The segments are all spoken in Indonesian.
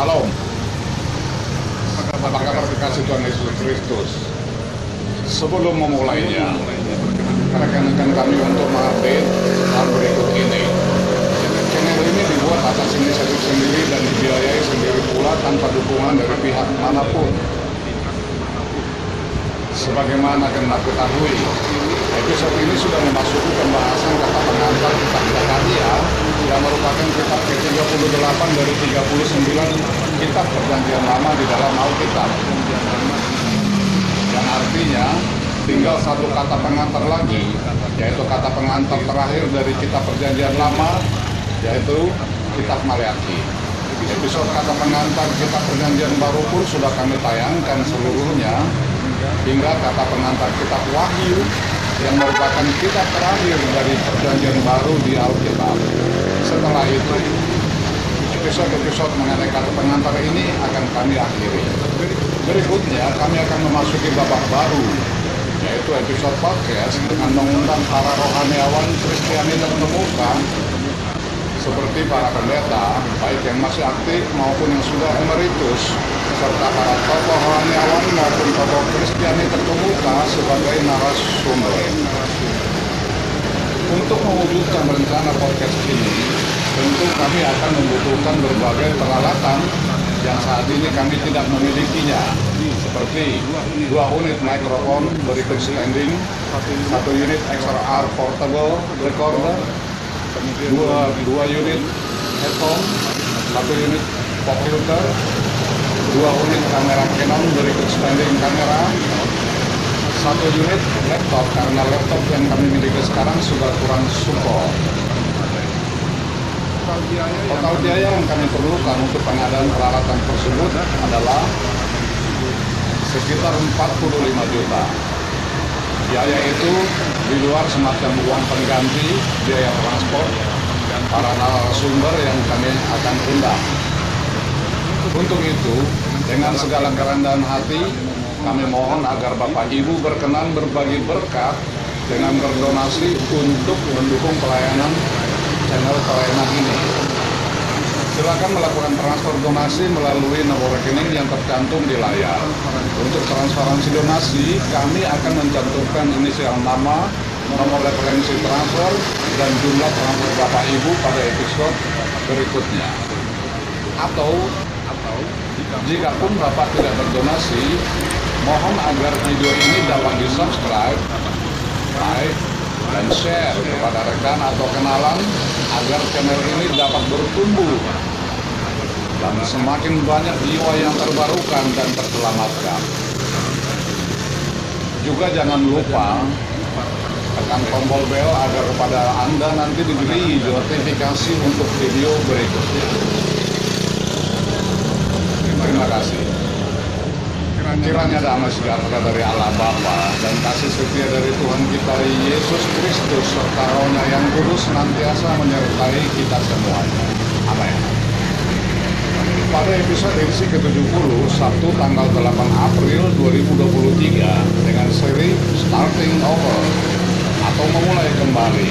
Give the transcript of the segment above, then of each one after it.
Salam. Apa kabar kekasih Tuhan Yesus Kristus? Sebelum memulainya, rekan-rekan kami untuk mengupdate hal berikut ini. Channel ini dibuat atas inisiatif sendiri dan dibiayai sendiri pula tanpa dukungan dari pihak manapun. Sebagaimana kena ketahui, episode ini sudah memasuki pembahasan kata pengantar kitab Zakaria yang merupakan kitab ke-38 dari 39 kitab Perjanjian Lama di dalam Alkitab. Yang artinya tinggal satu kata pengantar lagi, yaitu kata pengantar terakhir dari kitab Perjanjian Lama, yaitu kitab Maleakhi. Episode kata pengantar kitab Perjanjian Baru pun sudah kami tayangkan seluruhnya, hingga kata pengantar kitab Wahyu yang merupakan kitab terakhir dari Perjanjian Baru di Alkitab. Setelah itu, episode-episode mengenai kata pengantar ini akan kami akhiri. Berikutnya kami akan memasuki babak baru, yaitu episode podcast dengan mengundang para rohaniawan Kristiani terkemuka seperti para pendeta, baik yang masih aktif maupun yang sudah emeritus, serta para tokoh rohaniawan maupun tokoh Kristiani terkemuka sebagai narasumber. Untuk mewujudkan rencana podcast ini, tentu kami akan membutuhkan berbagai peralatan yang saat ini kami tidak memilikinya, seperti 2 unit mikrofon berikut standing, 1 unit XLR portable recorder, 2 unit headphone, 1 unit pop filter, 2 unit kamera Canon berikut standing kamera, 1 unit laptop karena laptop yang kami miliki sekarang sudah kurang support. Total biaya yang kami perlukan untuk pengadaan peralatan tersebut adalah sekitar 45 juta. Biaya itu di luar semacam uang pengganti, biaya transport, para narasumber yang kami akan undang. Untuk itu, dengan segala kerendahan hati, kami mohon agar Bapak Ibu berkenan berbagi berkat dengan berdonasi untuk mendukung pelayanan channel pelayanan ini. Silakan melakukan transfer donasi melalui nomor rekening yang tercantum di layar. Untuk transparansi donasi, kami akan mencantumkan inisial nama, nomor referensi transfer, dan jumlah transfer Bapak Ibu pada episode berikutnya. Atau jika pun Bapak tidak berdonasi, mohon agar video ini dapat di-subscribe, like, dan share kepada rekan atau kenalan agar channel ini dapat bertumbuh dan semakin banyak jiwa yang terbarukan dan terselamatkan. Juga jangan lupa tekan tombol bel agar kepada Anda nanti diberi notifikasi untuk video berikutnya. Terima kasih. Kiranya damai sejahtera dari Allah Bapa dan kasih setia dari Tuhan kita Yesus Kristus serta Roh-Nya yang kudus senantiasa menyertai kita semuanya. Amin. Pada episode edisi ke-70, Sabtu tanggal 8 April 2023 dengan seri Starting Over atau memulai kembali.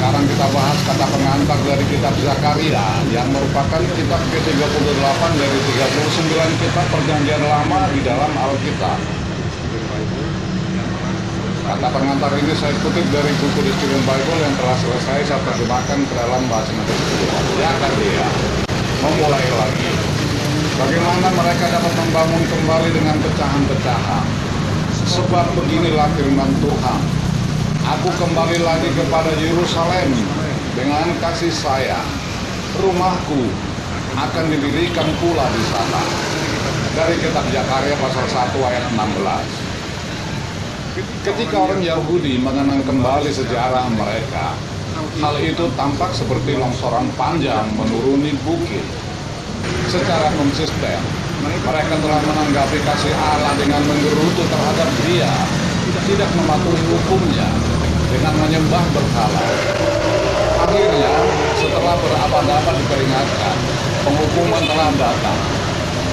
Sekarang kita bahas kata pengantar dari kitab Zakaria yang merupakan kitab ke-38 dari 39 kitab Perjanjian Lama di dalam Alkitab. Kata pengantar ini saya kutip dari buku The Student Bible yang telah selesai saya terjemahkan ke dalam bahasa Indonesia. Zakaria memulai lagi. Bagaimana mereka dapat membangun kembali dengan pecahan-pecahan? Sebab beginilah firman Tuhan. Aku kembali lagi kepada Yerusalem dengan kasih sayang. Rumahku akan didirikan pula di sana. Dari kitab Zakaria pasal 1 ayat 16. Ketika orang Yahudi mengenang kembali sejarah mereka, hal itu tampak seperti longsoran panjang menuruni bukit. Secara konsisten, mereka telah menanggapi kasih Allah dengan menggerutu terhadap Dia, tidak mematuhi hukumnya, dengan menyembah berhala. Akhirnya, setelah berabad-abad diperingatkan, penghukuman telah datang.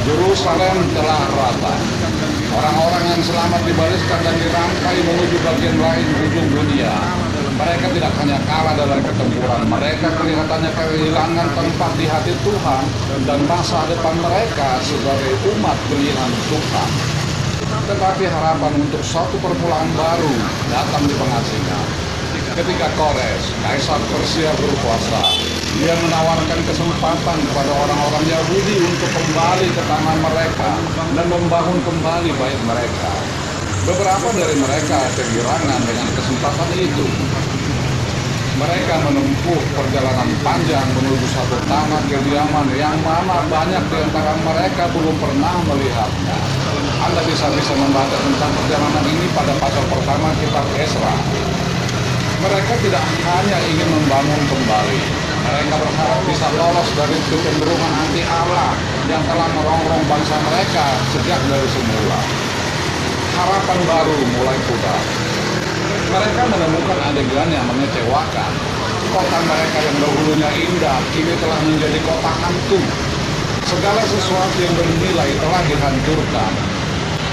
Yerusalem telah rata. Orang-orang yang selamat dibariskan dan dirangkai menuju bagian lain ujung dunia. Mereka tidak hanya kalah dalam pertempuran, mereka kelihatannya kehilangan tempat di hati Tuhan dan masa depan mereka sebagai umat pilihan Tuhan. Tetapi harapan untuk suatu permulaan baru datang di pengasingan. Ketika Kores, Kaisar Persia berkuasa, dia menawarkan kesempatan kepada orang-orang Yahudi untuk kembali ke tanah mereka dan membangun kembali bait mereka. Beberapa dari mereka kegirangan dengan kesempatan itu. Mereka menempuh perjalanan panjang menuju satu tanah kediaman yang mana banyak di antara mereka belum pernah melihatnya. Anda bisa membaca tentang perjalanan ini pada pasal pertama kitab Ezra. Mereka tidak hanya ingin membangun kembali, mereka berharap bisa lolos dari kecenderungan anti Allah yang telah merongrong bangsa mereka sejak dari semula. Harapan baru mulai pudar. Mereka menemukan adegan yang mengecewakan. Kota mereka yang dahulunya indah kini telah menjadi kota hantu. Segala sesuatu yang bernilai telah dihancurkan.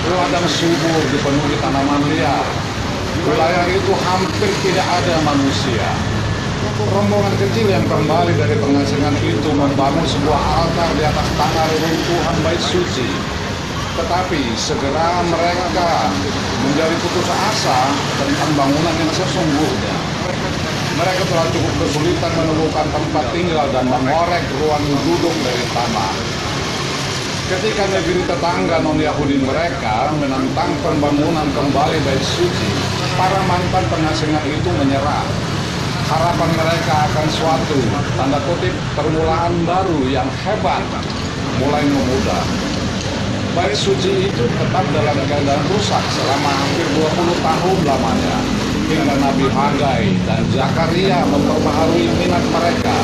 Ladang subur dipenuhi tanaman liar. Wilayah itu hampir tidak ada manusia. Rombongan kecil yang kembali dari pengasingan itu membangun sebuah altar di atas tanah reruntuhan bait suci. Tetapi segera mereka menjadi putus asa tentang bangunan yang sesungguhnya. Mereka telah cukup kesulitan menemukan tempat tinggal dan mengorek ruang duduk dari tanah. Ketika negeri tetangga non-Yahudi mereka menentang pembangunan kembali bait suci, para mantan pengasingan itu menyerah. Harapan mereka akan suatu, tanda kutip, permulaan baru yang hebat, mulai memudar. Bait suci itu tetap dalam keadaan rusak selama hampir 20 tahun lamanya, hingga Nabi Hagai dan Zakaria memperbaharui minat mereka.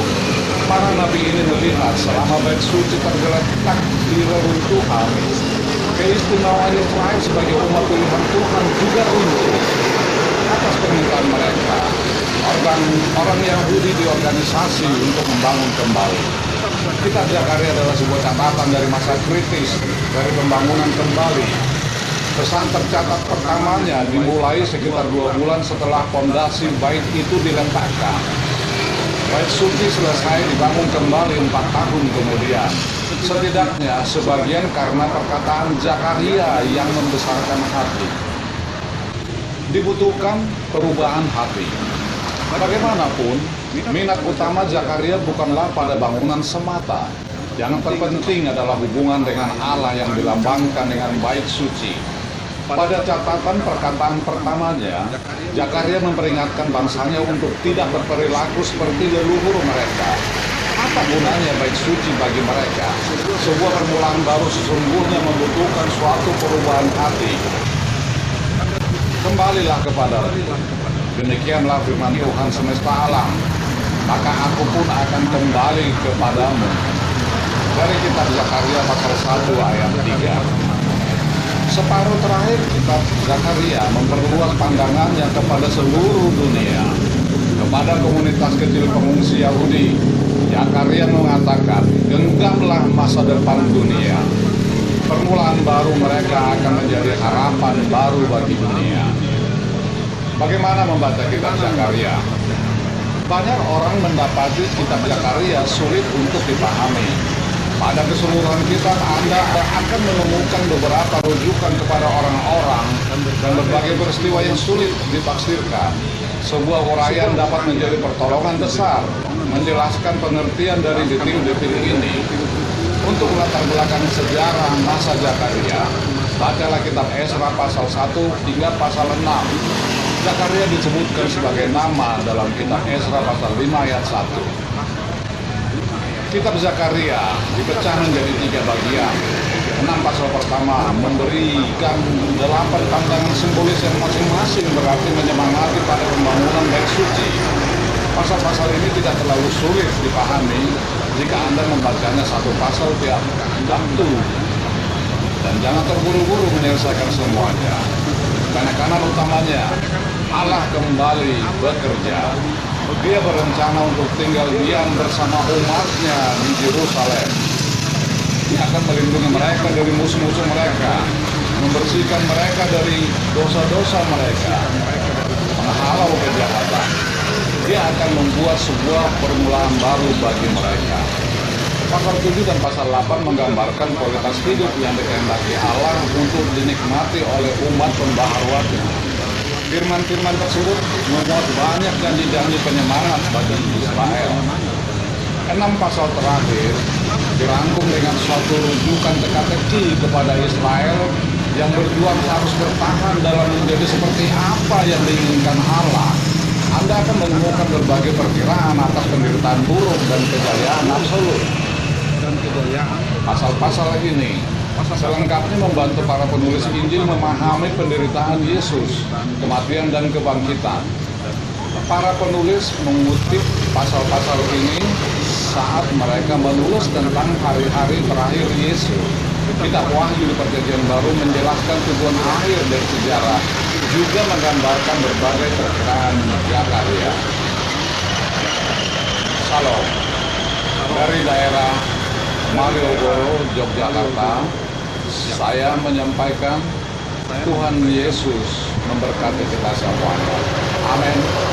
Para nabi ini melihat selama bait suci tergeletak di reruntuhan, keistimewaan Israel sebagai umat pilihan Tuhan juga runtuh. Atas permintaan mereka, orang Yahudi diorganisasi untuk membangun kembali. Kitab Zakaria adalah sebuah catatan dari masa kritis dari pembangunan kembali. Pesan tercatat pertamanya dimulai sekitar 2 bulan setelah fondasi bait itu diletakkan. Bait suci selesai dibangun kembali 4 tahun kemudian. Setidaknya sebagian karena perkataan Zakaria yang membesarkan hati. Dibutuhkan perubahan hati. Bagaimanapun, minat utama Zakaria bukanlah pada bangunan semata. Yang terpenting adalah hubungan dengan Allah yang dilambangkan dengan bait suci. Pada catatan perkataan pertamanya, Zakaria memperingatkan bangsanya untuk tidak berperilaku seperti leluhur mereka. Apa gunanya bait suci bagi mereka? Sebuah permulaan baru sesungguhnya membutuhkan suatu perubahan hati. Kembalilah kepadaku. Demikianlah firman Tuhan semesta alam. Maka aku pun akan kembali kepadamu. Dari kitab Zakaria pasal 1 ayat 3. Separuh terakhir kitab Zakaria memperluas pandangannya kepada seluruh dunia. Kepada komunitas kecil pengungsi Yahudi, Zakaria mengatakan, genggamlah masa depan dunia. Permulaan baru mereka akan menjadi harapan baru bagi dunia. Bagaimana membaca kitab Zakaria? Banyak orang mendapati kitab Zakaria sulit untuk dipahami. Pada keseluruhan kitab Anda akan menemukan beberapa rujukan kepada orang-orang dan berbagai peristiwa yang sulit ditafsirkan. Sebuah uraian dapat menjadi pertolongan besar menjelaskan pengertian dari detil-detil ini. Untuk latar belakang sejarah masa Zakaria, bacalah kitab Ezra pasal 1 hingga pasal 6. Zakaria disebutkan sebagai nama dalam kitab Ezra pasal 5 ayat 1. Kitab Zakaria dipecah menjadi 3 bagian. 6 pasal pertama memberikan 8 pandangan simbolis yang masing-masing berarti menyemangati pada pembangunan bait suci. Pasal-pasal ini tidak terlalu sulit dipahami jika Anda membacanya satu pasal tiap waktu. Dan jangan terburu-buru menyelesaikan semuanya. Penekanan utamanya, Allah kembali bekerja. Dia berencana untuk tinggal diam bersama umatnya di Yerusalem. Dia akan melindungi mereka dari musuh-musuh mereka, membersihkan mereka dari dosa-dosa mereka, menghalau kejahatan. Dia akan membuat sebuah permulaan baru bagi mereka. Pasal 7 dan pasal 8 menggambarkan kualitas hidup yang dikehendaki Allah untuk dinikmati oleh umat pembaharuannya. Firman-firman tersebut memuat banyak janji-janji penyemangat bagi Israel. 6 pasal terakhir dirangkum dengan suatu rujukan teka-teki kepada Israel yang berjuang harus bertahan dalam menjadi seperti apa yang diinginkan Allah. Anda akan menemukan berbagai perkiraan atas penderitaan buruk dan kejayaan absolut. Pasal-pasal ini selengkapnya membantu para penulis Injil memahami penderitaan Yesus, kematian dan kebangkitan. Para penulis mengutip pasal-pasal ini saat mereka menulis tentang hari-hari terakhir Yesus. Kitab Wahyu di Perjanjian Baru menjelaskan tujuan akhir dari sejarah, juga menggambarkan berbagai perkiraan Zakaria. Salam dari daerah Malioboro, Yogyakarta. Saya menyampaikan Tuhan Yesus memberkati kita semuanya. Amin.